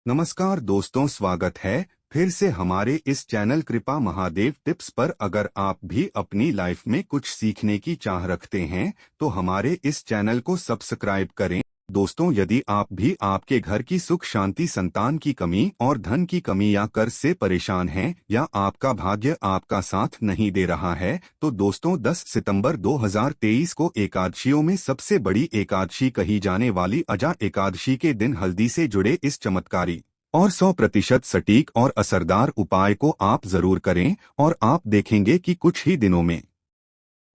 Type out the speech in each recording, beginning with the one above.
नमस्कार दोस्तों, स्वागत है फिर से हमारे इस चैनल कृपा महादेव टिप्स पर। अगर आप भी अपनी लाइफ में कुछ सीखने की चाह रखते हैं तो हमारे इस चैनल को सब्सक्राइब करें। दोस्तों, यदि आप भी आपके घर की सुख शांति, संतान की कमी और धन की कमी या कर्ज से परेशान हैं या आपका भाग्य आपका साथ नहीं दे रहा है तो दोस्तों 10 सितंबर 2023 को एकादशियों में सबसे बड़ी एकादशी कही जाने वाली अजा एकादशी के दिन हल्दी से जुड़े इस चमत्कारी और 100% सटीक और असरदार उपाय को आप जरूर करें और आप देखेंगे कि कुछ ही दिनों में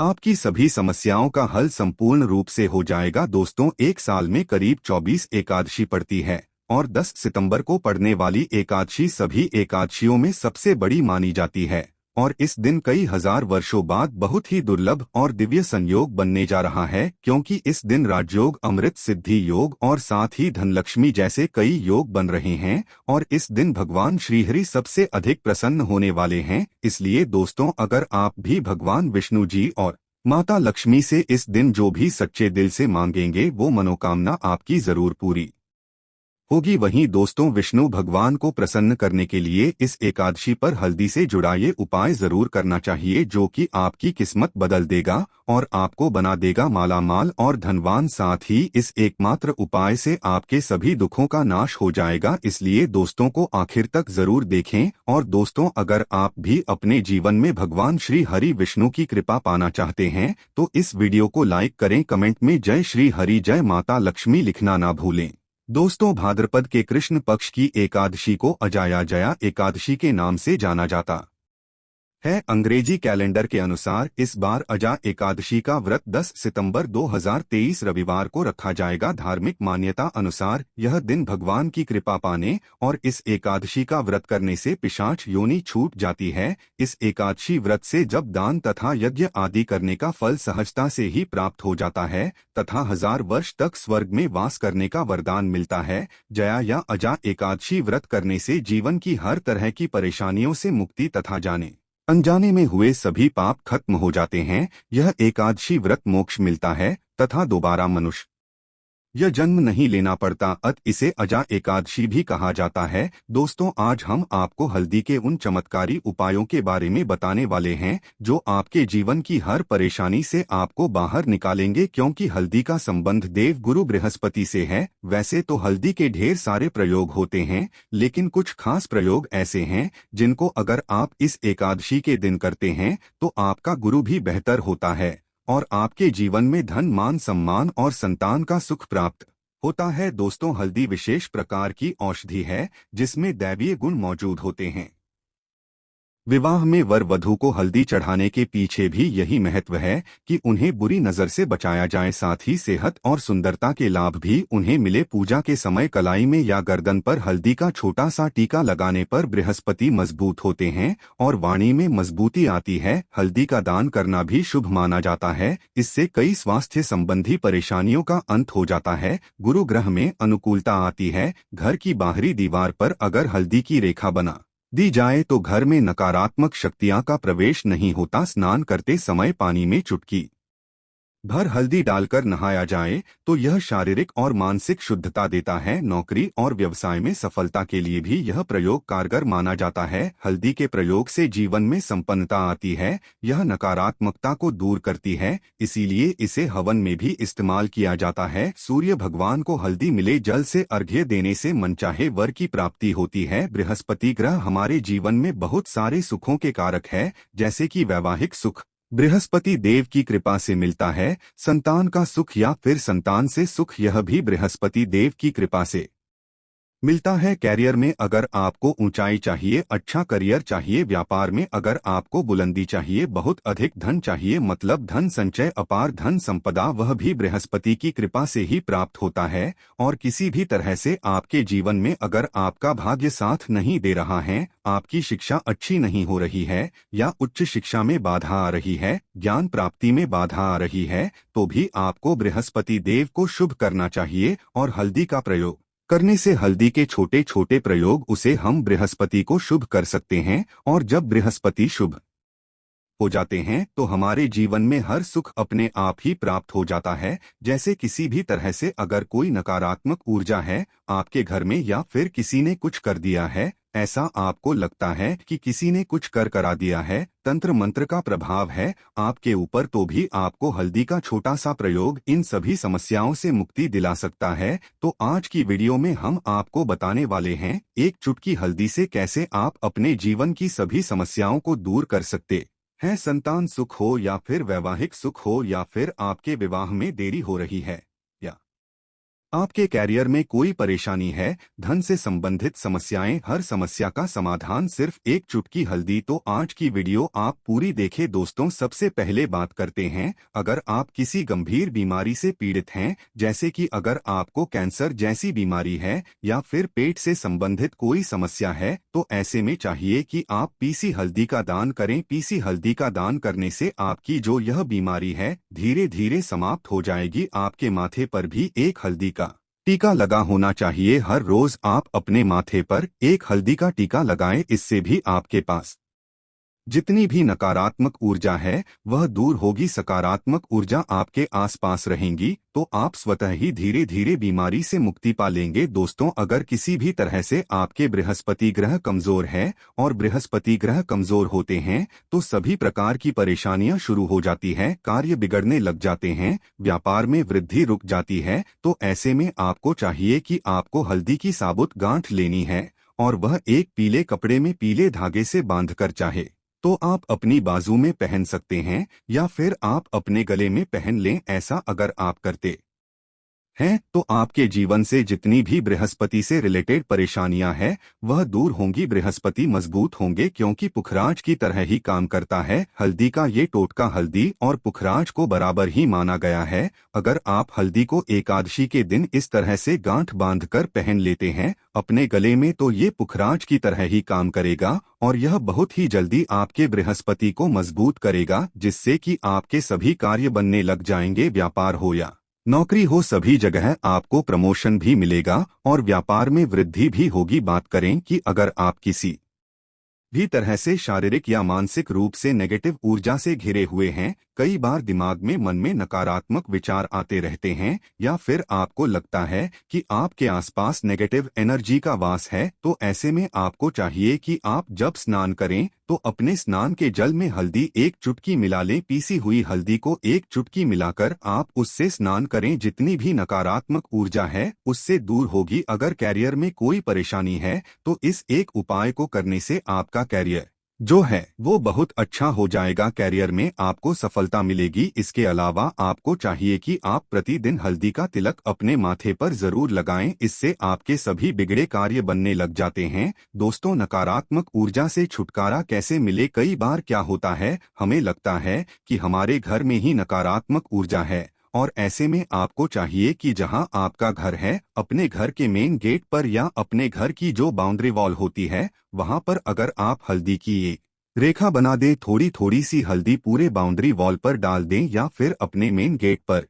आपकी सभी समस्याओं का हल संपूर्ण रूप से हो जाएगा। दोस्तों, एक साल में करीब 24 एकादशी पड़ती है और 10 सितंबर को पड़ने वाली एकादशी सभी एकादशियों में सबसे बड़ी मानी जाती है और इस दिन कई हजार वर्षों बाद बहुत ही दुर्लभ और दिव्य संयोग बनने जा रहा है, क्योंकि इस दिन राजयोग, अमृत सिद्धि योग और साथ ही धनलक्ष्मी जैसे कई योग बन रहे हैं और इस दिन भगवान श्रीहरि सबसे अधिक प्रसन्न होने वाले हैं। इसलिए दोस्तों, अगर आप भी भगवान विष्णु जी और माता लक्ष्मी से इस दिन जो भी सच्चे दिल से मांगेंगे वो मनोकामना आपकी जरूर पूरी होगी। वहीं दोस्तों, विष्णु भगवान को प्रसन्न करने के लिए इस एकादशी पर हल्दी से जुड़ा ये उपाय जरूर करना चाहिए, जो कि आपकी किस्मत बदल देगा और आपको बना देगा माला माल और धनवान। साथ ही इस एकमात्र उपाय से आपके सभी दुखों का नाश हो जाएगा। इसलिए दोस्तों को आखिर तक जरूर देखें। और दोस्तों, अगर आप भी अपने जीवन में भगवान श्री हरि विष्णु की कृपा पाना चाहते हैं तो इस वीडियो को लाइक करें, कमेंट में जय श्री हरि जय माता लक्ष्मी लिखना ना भूलें। दोस्तों, भाद्रपद के कृष्ण पक्ष की एकादशी को अजाया जया एकादशी के नाम से जाना जाता है। अंग्रेजी कैलेंडर के अनुसार इस बार अजा एकादशी का व्रत 10 सितंबर 2023 रविवार को रखा जाएगा। धार्मिक मान्यता अनुसार यह दिन भगवान की कृपा पाने और इस एकादशी का व्रत करने से पिशाच योनि छूट जाती है। इस एकादशी व्रत से जब दान तथा यज्ञ आदि करने का फल सहजता से ही प्राप्त हो जाता है तथा 1000 वर्ष तक स्वर्ग में वास करने का वरदान मिलता है। जया या अजा एकादशी व्रत करने से जीवन की हर तरह की परेशानियों से मुक्ति तथा जाने अनजाने में हुए सभी पाप खत्म हो जाते हैं। यह एकादशी व्रत मोक्ष मिलता है तथा दोबारा मनुष्य यह जन्म नहीं लेना पड़ता, अत इसे अजा एकादशी भी कहा जाता है। दोस्तों, आज हम आपको हल्दी के उन चमत्कारी उपायों के बारे में बताने वाले हैं जो आपके जीवन की हर परेशानी से आपको बाहर निकालेंगे, क्योंकि हल्दी का संबंध देव गुरु बृहस्पति से है। वैसे तो हल्दी के ढेर सारे प्रयोग होते हैं, लेकिन कुछ खास प्रयोग ऐसे हैं जिनको अगर आप इस एकादशी के दिन करते हैं तो आपका गुरु भी बेहतर होता है और आपके जीवन में धन, मान, सम्मान और संतान का सुख प्राप्त होता है। दोस्तों, हल्दी विशेष प्रकार की औषधि है जिसमें दैवीय गुण मौजूद होते हैं। विवाह में वर वधू को हल्दी चढ़ाने के पीछे भी यही महत्व है कि उन्हें बुरी नजर से बचाया जाए। साथ ही सेहत और सुंदरता के लाभ भी उन्हें मिले। पूजा के समय कलाई में या गर्दन पर हल्दी का छोटा सा टीका लगाने पर बृहस्पति मजबूत होते हैं और वाणी में मजबूती आती है। हल्दी का दान करना भी शुभ माना जाता है। इससे कई स्वास्थ्य संबंधी परेशानियों का अंत हो जाता है। गुरु ग्रह में अनुकूलता आती है। घर की बाहरी दीवार पर अगर हल्दी की रेखा बना दी जाए तो घर में नकारात्मक शक्तियां का प्रवेश नहीं होता। स्नान करते समय पानी में चुटकी भर हल्दी डालकर नहाया जाए तो यह शारीरिक और मानसिक शुद्धता देता है। नौकरी और व्यवसाय में सफलता के लिए भी यह प्रयोग कारगर माना जाता है। हल्दी के प्रयोग से जीवन में संपन्नता आती है। यह नकारात्मकता को दूर करती है, इसीलिए इसे हवन में भी इस्तेमाल किया जाता है। सूर्य भगवान को हल्दी मिले जल से अर्घ्य देने से मनचाहे वर की प्राप्ति होती है। बृहस्पति ग्रह हमारे जीवन में बहुत सारे सुखों के कारक है, जैसे कि वैवाहिक सुख बृहस्पति देव की कृपा से मिलता है। संतान का सुख या फिर संतान से सुख, यह भी बृहस्पति देव की कृपा से मिलता है। कैरियर में अगर आपको ऊंचाई चाहिए, अच्छा करियर चाहिए, व्यापार में अगर आपको बुलंदी चाहिए, बहुत अधिक धन चाहिए, मतलब धन संचय, अपार धन संपदा, वह भी बृहस्पति की कृपा से ही प्राप्त होता है। और किसी भी तरह से आपके जीवन में अगर आपका भाग्य साथ नहीं दे रहा है, आपकी शिक्षा अच्छी नहीं हो रही है या उच्च शिक्षा में बाधा आ रही है, ज्ञान प्राप्ति में बाधा आ रही है, तो भी आपको बृहस्पति देव को शुभ करना चाहिए और हल्दी का प्रयोग करने से हल्दी के छोटे छोटे प्रयोग उसे हम बृहस्पति को शुभ कर सकते हैं। और जब बृहस्पति शुभ हो जाते हैं तो हमारे जीवन में हर सुख अपने आप ही प्राप्त हो जाता है। जैसे किसी भी तरह से अगर कोई नकारात्मक ऊर्जा है आपके घर में या फिर किसी ने कुछ कर दिया है, ऐसा आपको लगता है कि किसी ने कुछ कर करा दिया है, तंत्र मंत्र का प्रभाव है आपके ऊपर, तो भी आपको हल्दी का छोटा सा प्रयोग इन सभी समस्याओं से मुक्ति दिला सकता है। तो आज की वीडियो में हम आपको बताने वाले हैं एक चुटकी हल्दी से कैसे आप अपने जीवन की सभी समस्याओं को दूर कर सकते हैं। संतान सुख हो या फिर वैवाहिक सुख हो या फिर आपके विवाह में देरी हो रही है या आपके कैरियर में कोई परेशानी है, धन से संबंधित समस्याएं, हर समस्या का समाधान सिर्फ एक चुटकी हल्दी। तो आज की वीडियो आप पूरी देखें दोस्तों। सबसे पहले बात करते हैं, अगर आप किसी गंभीर बीमारी से पीड़ित हैं, जैसे कि अगर आपको कैंसर जैसी बीमारी है या फिर पेट से संबंधित कोई समस्या है, तो ऐसे में चाहिए कि आप पीसी हल्दी का दान करें। पीसी हल्दी का दान करने से आपकी जो यह बीमारी है धीरे धीरे समाप्त हो जाएगी। आपके माथे पर भी एक हल्दी का टीका लगा होना चाहिए। हर रोज आप अपने माथे पर एक हल्दी का टीका लगाएं, इससे भी आपके पास जितनी भी नकारात्मक ऊर्जा है वह दूर होगी, सकारात्मक ऊर्जा आपके आसपास रहेंगी, तो आप स्वतः ही धीरे धीरे बीमारी से मुक्ति पा लेंगे। दोस्तों, अगर किसी भी तरह से आपके बृहस्पति ग्रह कमजोर है और बृहस्पति ग्रह कमजोर होते हैं तो सभी प्रकार की परेशानियां शुरू हो जाती है, कार्य बिगड़ने लग जाते हैं, व्यापार में वृद्धि रुक जाती है। तो ऐसे में आपको चाहिए कि आपको हल्दी की साबुत गांठ लेनी है और वह एक पीले कपड़े में पीले धागे से बांधकर चाहे तो आप अपनी बाजू में पहन सकते हैं या फिर आप अपने गले में पहन लें। ऐसा अगर आप करते हैं तो आपके जीवन से जितनी भी बृहस्पति से रिलेटेड परेशानियां हैं वह दूर होंगी, बृहस्पति मजबूत होंगे, क्योंकि पुखराज की तरह ही काम करता है। हल्दी का ये टोटका हल्दी और पुखराज को बराबर ही माना गया है। अगर आप हल्दी को एकादशी के दिन इस तरह से गांठ बांधकर पहन लेते हैं अपने गले में, तो ये पुखराज की तरह ही काम करेगा और यह बहुत ही जल्दी आपके बृहस्पति को मजबूत करेगा, जिससे कि आपके सभी कार्य बनने लग जाएंगे। व्यापार हो या नौकरी हो, सभी जगह आपको प्रमोशन भी मिलेगा और व्यापार में वृद्धि भी होगी। बात करें कि अगर आप किसी भी तरह से शारीरिक या मानसिक रूप से नेगेटिव ऊर्जा से घिरे हुए हैं, कई बार दिमाग में मन में नकारात्मक विचार आते रहते हैं या फिर आपको लगता है कि आपके आसपास नेगेटिव एनर्जी का वास है, तो ऐसे में आपको चाहिए कि आप जब स्नान करें तो अपने स्नान के जल में हल्दी एक चुटकी मिला लें। पीसी हुई हल्दी को एक चुटकी मिलाकर आप उससे स्नान करें, जितनी भी नकारात्मक ऊर्जा है उससे दूर होगी। अगर कैरियर में कोई परेशानी है तो इस एक उपाय को करने से आपका कैरियर जो है वो बहुत अच्छा हो जाएगा, कैरियर में आपको सफलता मिलेगी। इसके अलावा आपको चाहिए कि आप प्रतिदिन हल्दी का तिलक अपने माथे पर जरूर लगाएं, इससे आपके सभी बिगड़े कार्य बनने लग जाते हैं। दोस्तों, नकारात्मक ऊर्जा से छुटकारा कैसे मिले? कई बार क्या होता है, हमें लगता है कि हमारे घर में ही नकारात्मक ऊर्जा है और ऐसे में आपको चाहिए कि जहां आपका घर है अपने घर के मेन गेट पर या अपने घर की जो बाउंड्री वॉल होती है वहां पर अगर आप हल्दी की एक रेखा बना दें, थोड़ी थोड़ी सी हल्दी पूरे बाउंड्री वॉल पर डाल दें या फिर अपने मेन गेट पर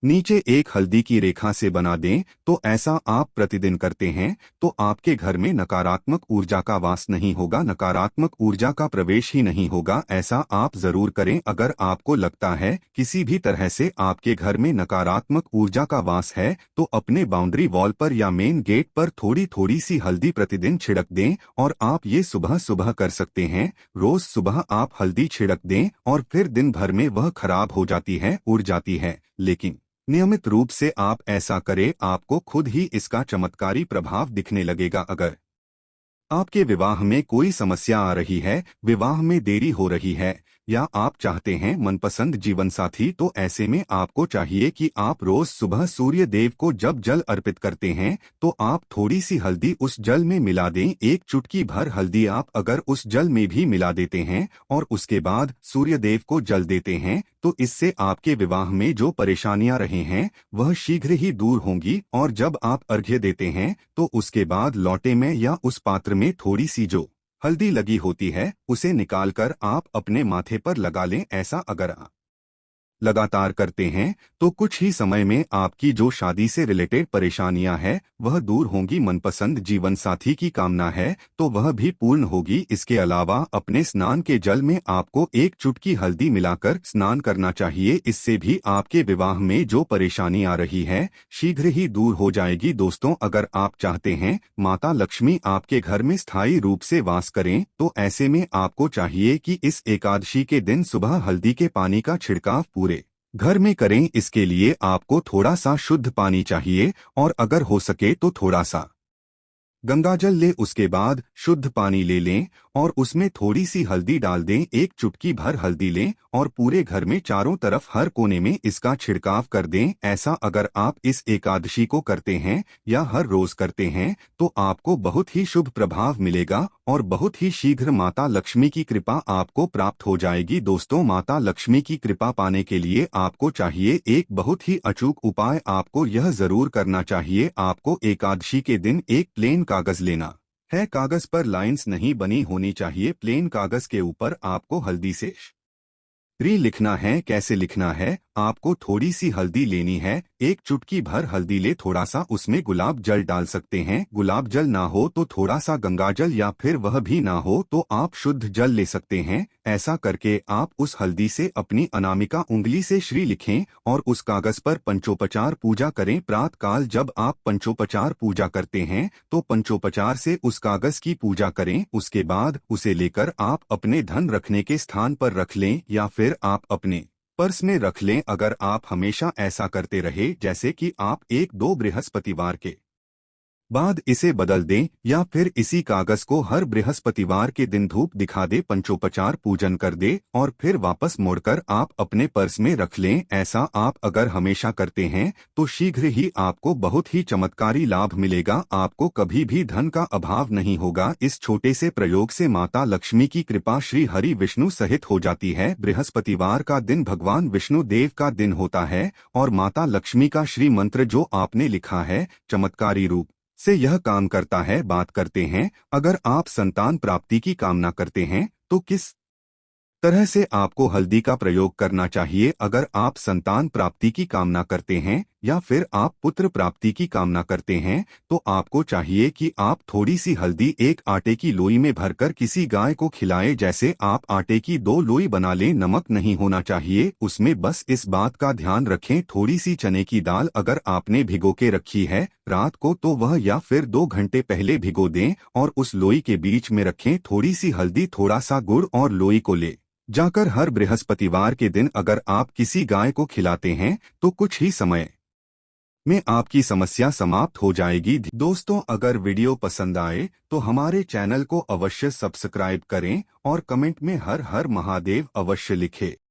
नीचे एक हल्दी की रेखा से बना दें, तो ऐसा आप प्रतिदिन करते हैं तो आपके घर में नकारात्मक ऊर्जा का वास नहीं होगा, नकारात्मक ऊर्जा का प्रवेश ही नहीं होगा। ऐसा आप जरूर करें। अगर आपको लगता है किसी भी तरह से आपके घर में नकारात्मक ऊर्जा का वास है तो अपने बाउंड्री वॉल पर या मेन गेट पर थोड़ी थोड़ी सी हल्दी प्रतिदिन छिड़क दें और आप ये सुबह सुबह कर सकते हैं। रोज सुबह आप हल्दी छिड़क दें और फिर दिन भर में वह खराब हो जाती है, उड़ जाती है, लेकिन नियमित रूप से आप ऐसा करें, आपको खुद ही इसका चमत्कारी प्रभाव दिखने लगेगा। अगर आपके विवाह में कोई समस्या आ रही है, विवाह में देरी हो रही है या आप चाहते हैं मनपसंद जीवन साथी, तो ऐसे में आपको चाहिए कि आप रोज सुबह सूर्य देव को जब जल अर्पित करते हैं तो आप थोड़ी सी हल्दी उस जल में मिला दें। एक चुटकी भर हल्दी आप अगर उस जल में भी मिला देते हैं और उसके बाद सूर्य देव को जल देते हैं तो इससे आपके विवाह में जो परेशानियां रहे हैं वह शीघ्र ही दूर होंगी। और जब आप अर्घ्य देते हैं तो उसके बाद लौटे में या उस पात्र में थोड़ी सी जो हल्दी लगी होती है उसे निकालकर आप अपने माथे पर लगा लें। ऐसा अगर आप लगातार करते हैं तो कुछ ही समय में आपकी जो शादी से रिलेटेड परेशानियां हैं वह दूर होंगी। मनपसंद जीवन साथी की कामना है तो वह भी पूर्ण होगी। इसके अलावा अपने स्नान के जल में आपको एक चुटकी हल्दी मिलाकर स्नान करना चाहिए। इससे भी आपके विवाह में जो परेशानी आ रही है शीघ्र ही दूर हो जाएगी। दोस्तों, अगर आप चाहते हैं माता लक्ष्मी आपके घर में स्थायी रूप से वास करें तो ऐसे में आपको चाहिए कि इस एकादशी के दिन सुबह हल्दी के पानी का छिड़काव पूरे घर में करें। इसके लिए आपको थोड़ा सा शुद्ध पानी चाहिए और अगर हो सके तो थोड़ा सा गंगाजल ले, उसके बाद शुद्ध पानी ले लें और उसमें थोड़ी सी हल्दी डाल दें। एक चुटकी भर हल्दी लें और पूरे घर में चारों तरफ हर कोने में इसका छिड़काव कर दें। ऐसा अगर आप इस एकादशी को करते हैं या हर रोज करते हैं तो आपको बहुत ही शुभ प्रभाव मिलेगा और बहुत ही शीघ्र माता लक्ष्मी की कृपा आपको प्राप्त हो जाएगी। दोस्तों, माता लक्ष्मी की कृपा पाने के लिए आपको चाहिए एक बहुत ही अचूक उपाय। आपको यह जरूर करना चाहिए, आपको एकादशी के दिन एक प्लेन कागज लेना है। कागज पर लाइंस नहीं बनी होनी चाहिए। प्लेन कागज के ऊपर आपको हल्दी से श्री लिखना है। कैसे लिखना है? आपको थोड़ी सी हल्दी लेनी है, एक चुटकी भर हल्दी ले, थोड़ा सा उसमें गुलाब जल डाल सकते हैं। गुलाब जल ना हो तो थोड़ा सा गंगा जल या फिर वह भी ना हो तो आप शुद्ध जल ले सकते हैं। ऐसा करके आप उस हल्दी से अपनी अनामिका उंगली से श्री लिखें और उस कागज पर पंचोपचार पूजा करें। प्रातः काल जब आप पंचोपचार पूजा करते हैं तो पंचोपचार से उस कागज की पूजा करें। उसके बाद उसे लेकर आप अपने धन रखने के स्थान पर रख लें या फिर आप अपने पर्स में रख लें। अगर आप हमेशा ऐसा करते रहे जैसे कि आप एक दो बृहस्पतिवार के बाद इसे बदल दें या फिर इसी कागज को हर बृहस्पतिवार के दिन धूप दिखा दे, पंचोपचार पूजन कर दे और फिर वापस मोड़कर आप अपने पर्स में रख लें। ऐसा आप अगर हमेशा करते हैं तो शीघ्र ही आपको बहुत ही चमत्कारी लाभ मिलेगा। आपको कभी भी धन का अभाव नहीं होगा। इस छोटे से प्रयोग से माता लक्ष्मी की कृपा श्री हरि विष्णु सहित हो जाती है। बृहस्पतिवार का दिन भगवान विष्णु देव का दिन होता है और माता लक्ष्मी का श्री मंत्र जो आपने लिखा है चमत्कारी रूप से यह काम करता है। बात करते हैं, अगर आप संतान प्राप्ति की कामना करते हैं तो किस तरह से आपको हल्दी का प्रयोग करना चाहिए। अगर आप संतान प्राप्ति की कामना करते हैं या फिर आप पुत्र प्राप्ति की कामना करते हैं तो आपको चाहिए कि आप थोड़ी सी हल्दी एक आटे की लोई में भरकर किसी गाय को खिलाएं। जैसे आप आटे की 2 लोई बना लें, नमक नहीं होना चाहिए उसमें। बस इस बात का ध्यान रखें, थोड़ी सी चने की दाल अगर आपने भिगो के रखी है रात को तो वह या फिर 2 घंटे पहले भिगो दें और उस लोई के बीच में रखें थोड़ी सी हल्दी, थोड़ा सा गुड़ और लोई को ले जाकर हर बृहस्पतिवार के दिन अगर आप किसी गाय को खिलाते हैं तो कुछ ही समय में आपकी समस्या समाप्त हो जाएगी। दोस्तों, अगर वीडियो पसंद आए तो हमारे चैनल को अवश्य सब्सक्राइब करें और कमेंट में हर हर महादेव अवश्य लिखें।